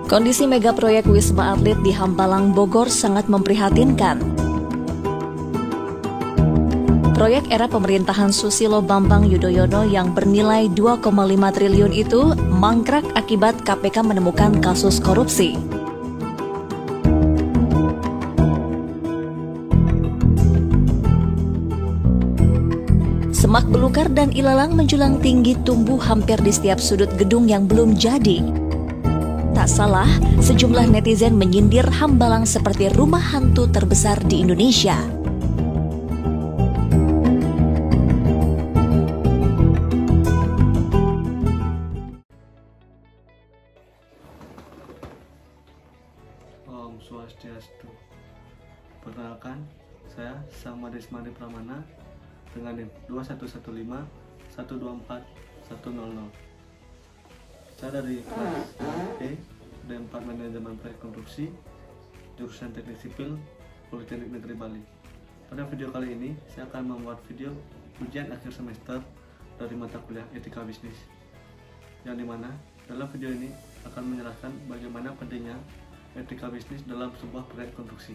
Kondisi mega proyek Wisma Atlet di Hambalang, Bogor sangat memprihatinkan. Proyek era pemerintahan Susilo Bambang Yudhoyono yang bernilai 2,5 triliun itu mangkrak akibat KPK menemukan kasus korupsi. Semak belukar dan ilalang menjulang tinggi tumbuh hampir di setiap sudut gedung yang belum jadi. Tak salah, sejumlah netizen menyindir Hambalang seperti rumah hantu terbesar di Indonesia. Om Swastiastu. Perkenalkan, saya Samadesmadi Pramana dengan NIM 2115 124 100. Saya dari kelas E D4 Manajemen Proyek Konstruksi, jurusan Teknik Sipil, Politeknik Negeri Bali. Pada video kali ini, saya akan membuat video ujian akhir semester dari mata kuliah Etika Bisnis, yang dimana dalam video ini akan menjelaskan bagaimana pentingnya etika bisnis dalam sebuah proyek konstruksi.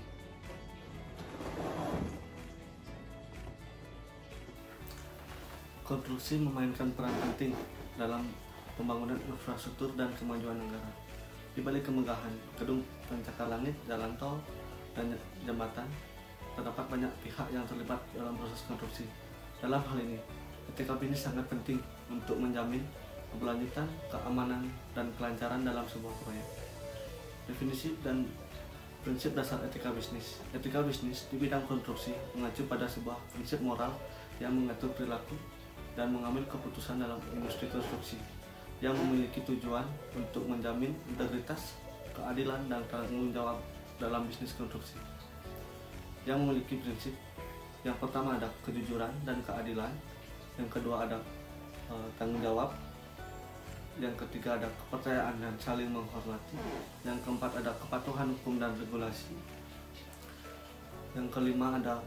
Konstruksi memainkan peran penting dalam pembangunan infrastruktur dan kemajuan negara. Di balik kemegahan gedung pencakar langit, jalan tol, dan jembatan, terdapat banyak pihak yang terlibat dalam proses konstruksi. Dalam hal ini, etika bisnis sangat penting untuk menjamin keberlanjutan, keamanan, dan kelancaran dalam sebuah proyek. Definisi dan prinsip dasar etika bisnis. Etika bisnis di bidang konstruksi mengacu pada sebuah prinsip moral yang mengatur perilaku dan mengambil keputusan dalam industri konstruksi, yang memiliki tujuan untuk menjamin integritas, keadilan, dan tanggung jawab dalam bisnis konstruksi. Yang memiliki prinsip, yang pertama ada kejujuran dan keadilan, yang kedua ada tanggung jawab, yang ketiga ada kepercayaan dan saling menghormati, yang keempat ada kepatuhan hukum dan regulasi, yang kelima ada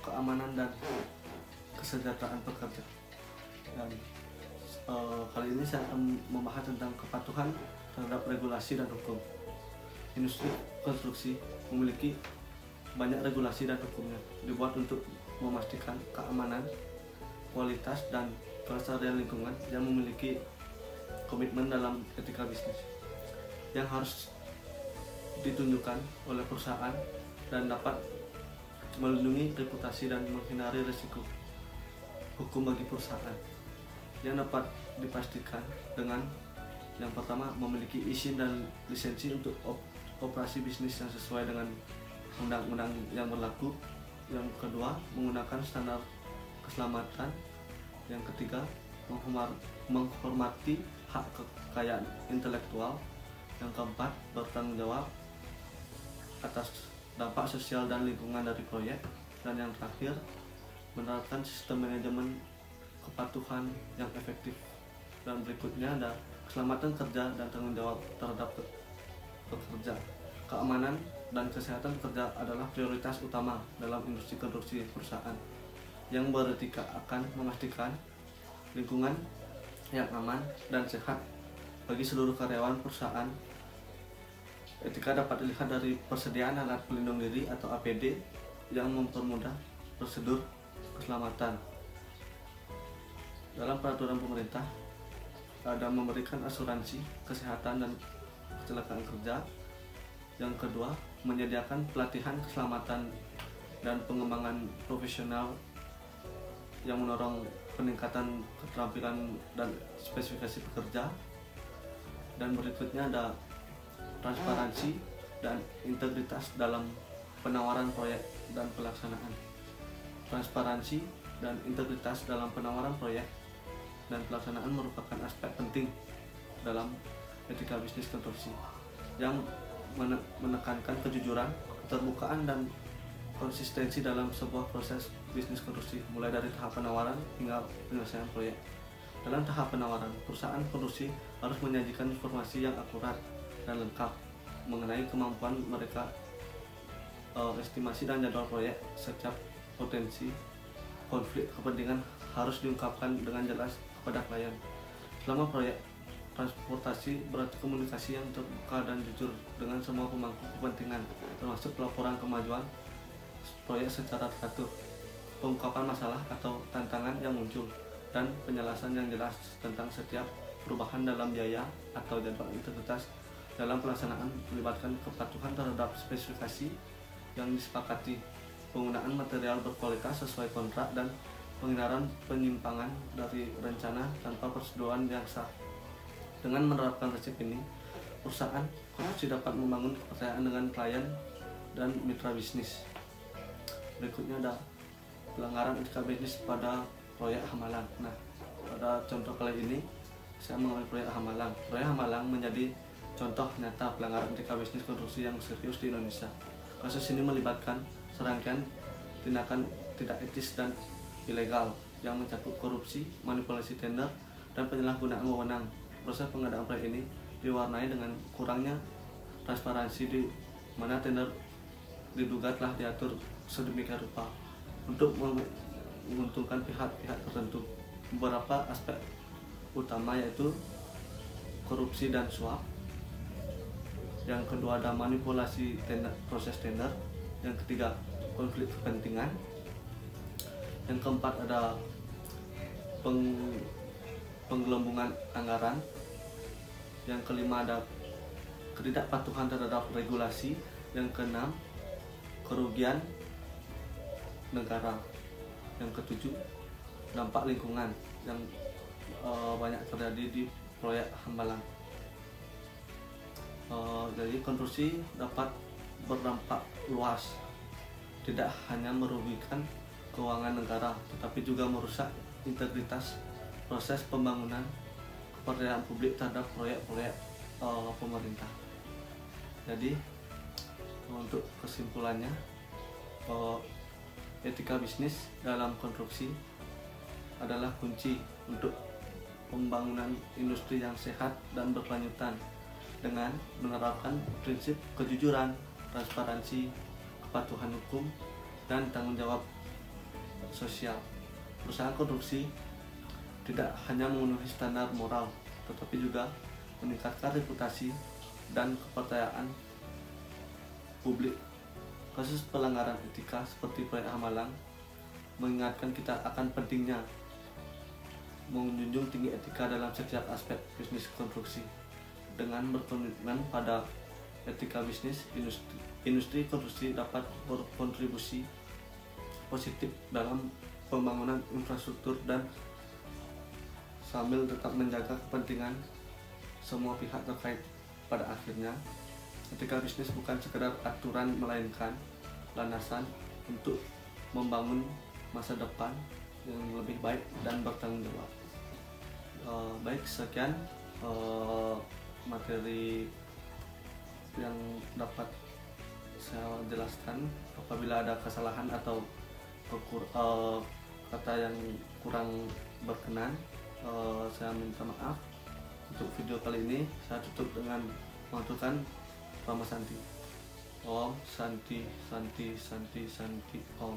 keamanan dan kesejahteraan pekerja. Dan kali ini saya akan membahas tentang kepatuhan terhadap regulasi dan hukum. Industri konstruksi memiliki banyak regulasi dan hukumnya, dibuat untuk memastikan keamanan, kualitas, dan kelestarian lingkungan, yang memiliki komitmen dalam etika bisnis yang harus ditunjukkan oleh perusahaan dan dapat melindungi reputasi dan menghindari risiko hukum bagi perusahaan, yang dapat dipastikan dengan yang pertama memiliki izin dan lisensi untuk operasi bisnis yang sesuai dengan undang-undang yang berlaku, yang kedua menggunakan standar keselamatan, yang ketiga menghormati hak kekayaan intelektual, yang keempat bertanggung jawab atas dampak sosial dan lingkungan dari proyek, dan yang terakhir menerapkan sistem manajemen kepatuhan yang efektif. Dan berikutnya ada keselamatan kerja dan tanggung jawab terhadap pekerja. Keamanan dan kesehatan pekerja adalah prioritas utama dalam industri konstruksi perusahaan, yang beretika akan memastikan lingkungan yang aman dan sehat bagi seluruh karyawan perusahaan. Etika dapat dilihat dari persediaan alat pelindung diri atau APD yang mempermudah prosedur keselamatan. Dalam peraturan pemerintah ada memberikan asuransi kesehatan dan kecelakaan kerja. Yang kedua, menyediakan pelatihan keselamatan dan pengembangan profesional yang mendorong peningkatan keterampilan dan spesifikasi pekerja. Dan berikutnya ada transparansi dan integritas dalam penawaran proyek dan pelaksanaan. Transparansi dan integritas dalam penawaran proyek dan pelaksanaan merupakan aspek penting dalam etika bisnis konstruksi, yang menekankan kejujuran, keterbukaan, dan konsistensi dalam sebuah proses bisnis konstruksi, mulai dari tahap penawaran hingga penyelesaian proyek. Dalam tahap penawaran, perusahaan konstruksi harus menyajikan informasi yang akurat dan lengkap mengenai kemampuan mereka, estimasi dan jadwal proyek. Setiap potensi konflik kepentingan harus diungkapkan dengan jelas kepada klien. Selama proyek transportasi berarti komunikasi yang terbuka dan jujur dengan semua pemangku kepentingan, termasuk pelaporan kemajuan proyek secara teratur, pengungkapan masalah atau tantangan yang muncul, dan penjelasan yang jelas tentang setiap perubahan dalam biaya atau jadwal integritas dalam pelaksanaan, melibatkan kepatuhan terhadap spesifikasi yang disepakati, penggunaan material berkualitas sesuai kontrak, dan penghindaran penyimpangan dari rencana tanpa persetujuan yang sah. Dengan menerapkan prinsip ini, perusahaan konstruksi dapat membangun kepercayaan dengan klien dan mitra bisnis. Berikutnya ada pelanggaran etika bisnis pada proyek Hamalang. Nah, pada contoh kali ini saya mengambil proyek Hamalang. Proyek Hamalang menjadi contoh nyata pelanggaran etika bisnis konstruksi yang serius di Indonesia. Kasus ini melibatkan serangkaian tindakan tidak etis dan ilegal yang mencakup korupsi, manipulasi tender, dan penyalahgunaan wewenang. Proses pengadaan proyek ini diwarnai dengan kurangnya transparansi, di mana tender diduga telah diatur sedemikian rupa untuk menguntungkan pihak-pihak tertentu. Beberapa aspek utama yaitu korupsi dan suap. Yang kedua ada manipulasi tender, proses tender. Yang ketiga konflik kepentingan. Yang keempat ada penggelembungan anggaran. Yang kelima ada ketidakpatuhan terhadap regulasi. Yang keenam kerugian negara. Yang ketujuh dampak lingkungan yang banyak terjadi di proyek Hambalang. Jadi konstruksi dapat berdampak luas, tidak hanya merugikan keuangan negara, tetapi juga merusak integritas proses pembangunan, kepercayaan publik terhadap proyek-proyek pemerintah. Jadi untuk kesimpulannya, etika bisnis dalam konstruksi adalah kunci untuk pembangunan industri yang sehat dan berkelanjutan dengan menerapkan prinsip kejujuran, transparansi, kepatuhan hukum, dan tanggung jawab sosial. Perusahaan konstruksi tidak hanya memenuhi standar moral, tetapi juga meningkatkan reputasi dan kepercayaan publik. Kasus pelanggaran etika seperti proyek Hamalang mengingatkan kita akan pentingnya menjunjung tinggi etika dalam setiap aspek bisnis konstruksi. Dengan berkomitmen pada etika bisnis, industri konstruksi dapat berkontribusi positif dalam pembangunan infrastruktur dan sambil tetap menjaga kepentingan semua pihak terkait. Pada akhirnya, etika bisnis bukan sekedar aturan, melainkan landasan untuk membangun masa depan yang lebih baik dan bertanggung jawab. Baik, sekian materi yang dapat saya jelaskan. Apabila ada kesalahan atau kata yang kurang berkenan, saya minta maaf. Untuk video kali ini saya tutup dengan mengaturkan Rama Santi. Om Santi Santi Santi Santi Om.